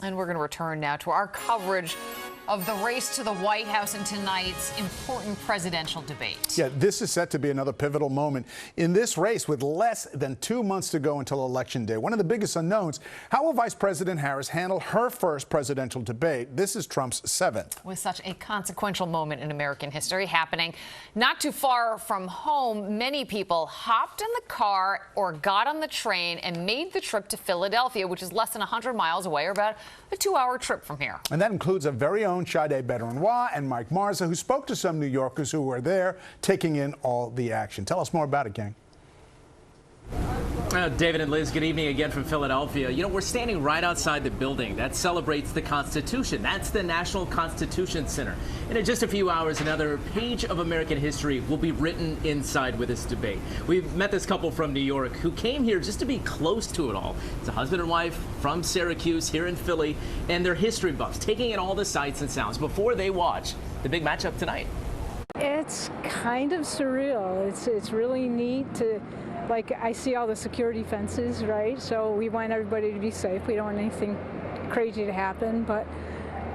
And we're going to return now to our coverage of the race to the White House in tonight's important presidential debate. Yeah, this is set to be another pivotal moment in this race with less than 2 months to go until Election Day. One of the biggest unknowns, how will Vice President Harris handle her first presidential debate? This is Trump's 7th. With such a consequential moment in American history happening not too far from home, many people hopped in the car or got on the train and made the trip to Philadelphia, which is less than 100 miles away, or about a 2-hour trip from here. And that includes our very own Sade Baderinwa and Mike Marza, who spoke to some New Yorkers who were there taking in all the action. Tell us more about it, gang. David and Liz, good evening again from Philadelphia. You know, we're standing right outside the building that celebrates the Constitution. That's the National Constitution Center. And in just a few hours, another page of American history will be written inside with this debate. We've met this couple from New York who came here just to be close to it all. It's a husband and wife from Syracuse here in Philly, and they're history buffs, taking in all the sights and sounds before they watch the big matchup tonight. It's kind of surreal. It's really neat to, like, I see all the security fences, right? So we want everybody to be safe. We don't want anything crazy to happen, but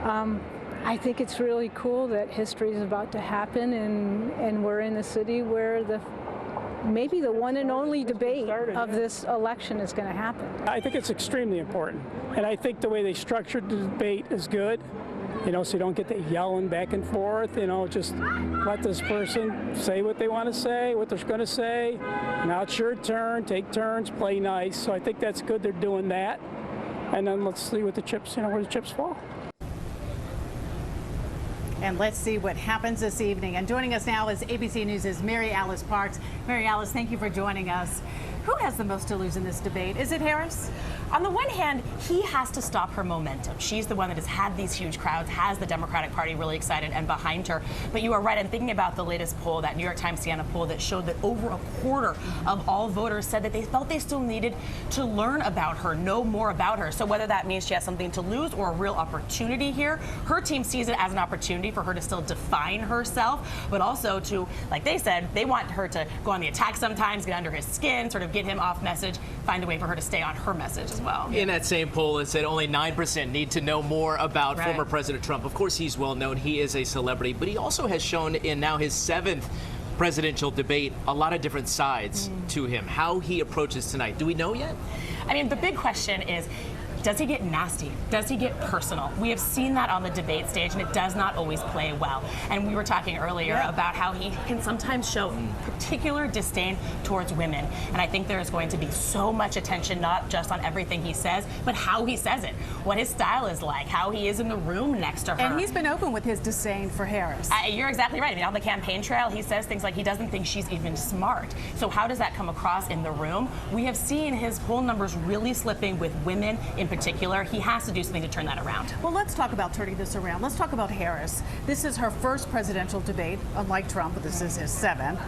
I think it's really cool that history is about to happen, and we're in a city where maybe the one and only debate of this election is going to happen. I think it's extremely important, and I think the way they structured the debate is good. You know, so you don't get the yelling back and forth, you know, just let this person say what they want to say, what they're going to say. Now it's your turn, take turns, play nice. So I think that's good they're doing that. And then let's see what the chips, you know, where the chips fall. And let's see what happens this evening. And joining us now is ABC News' Mary Alice Parks. Mary Alice, thank you for joining us. Who has the most to lose in this debate? Is it Harris? On the one hand, he has to stop her momentum. She's the one that has had these huge crowds, has the Democratic Party really excited and behind her. But you are right. I'm thinking about the latest poll, that New York Times Siena poll that showed that over a quarter of all voters said that they felt they still needed to learn about her, know more about her. So whether that means she has something to lose or a real opportunity here, her team sees it as an opportunity for her to still define herself, but also to, like they said, they want her to go on the attack sometimes, get under his skin, sort of get him off message, find a way for her to stay on her message as well. In that same poll, it said only 9% need to know more about former President Trump. Of course, he's well known. He is a celebrity, but he also has shown in now his 7th presidential debate a lot of different sides to him. How he approaches tonight. Do we know yet? I mean, the big question is, does he get nasty? Does he get personal? We have seen that on the debate stage, and it does not always play well. And we were talking earlier about how he can sometimes show particular disdain towards women. And I think there is going to be so much attention, not just on everything he says, but how he says it, what his style is like, how he is in the room next to her. And he's been open with his disdain for Harris. You're exactly right. I mean, on the campaign trail, he says things like he doesn't think she's even smart. So how does that come across in the room? We have seen his poll numbers really slipping with women in particular. He has to do something to turn that around. Well, let's talk about turning this around. Let's talk about Harris. This is her first presidential debate, unlike Trump, but this is his 7th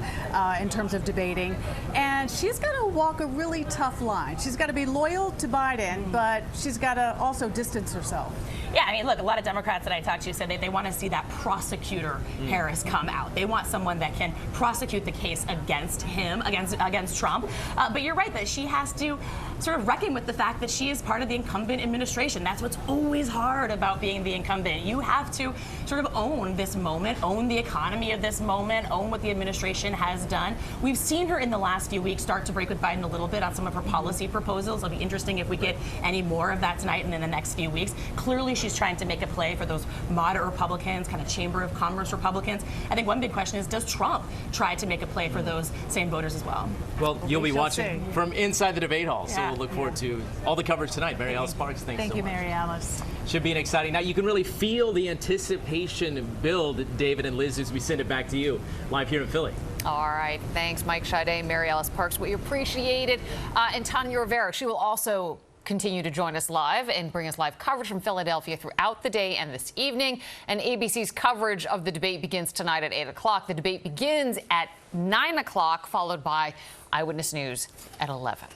in terms of debating. And she's got to walk a really tough line. She's got to be loyal to Biden, but she's got to also distance herself. Yeah, I mean, look, a lot of Democrats that I talked to said they want to see that prosecutor Harris come out. They want someone that can prosecute the case against him, against Trump. But you're right that she has to sort of reckon with the fact that she is part of the incumbent administration. That's what's always hard about being the incumbent. You have to sort of own this moment, own the economy of this moment, own what the administration has done. We've seen her in the last few weeks start to break with Biden a little bit on some of her policy proposals. It'll be interesting if we get any more of that tonight and in the next few weeks. Clearly, she's trying to make a play for those moderate Republicans, kind of Chamber of Commerce Republicans. I think one big question is, does Trump try to make a play for those same voters as well? Well, you'll be watching from inside the debate hall, so we'll look forward to all the coverage tonight. Mary Alice Parks, thanks so much. Thank you, Mary Alice. Should be an exciting night. You can really feel the anticipation build, David and Liz, as we send it back to you live here in Philly. All right. Thanks, Mike Sade, Mary Alice Parks. We appreciate it. And Tanya Rivero, she will also continue to join us live and bring us live coverage from Philadelphia throughout the day and this evening. And ABC's coverage of the debate begins tonight at 8 o'clock. The debate begins at 9 o'clock, followed by Eyewitness News at 11.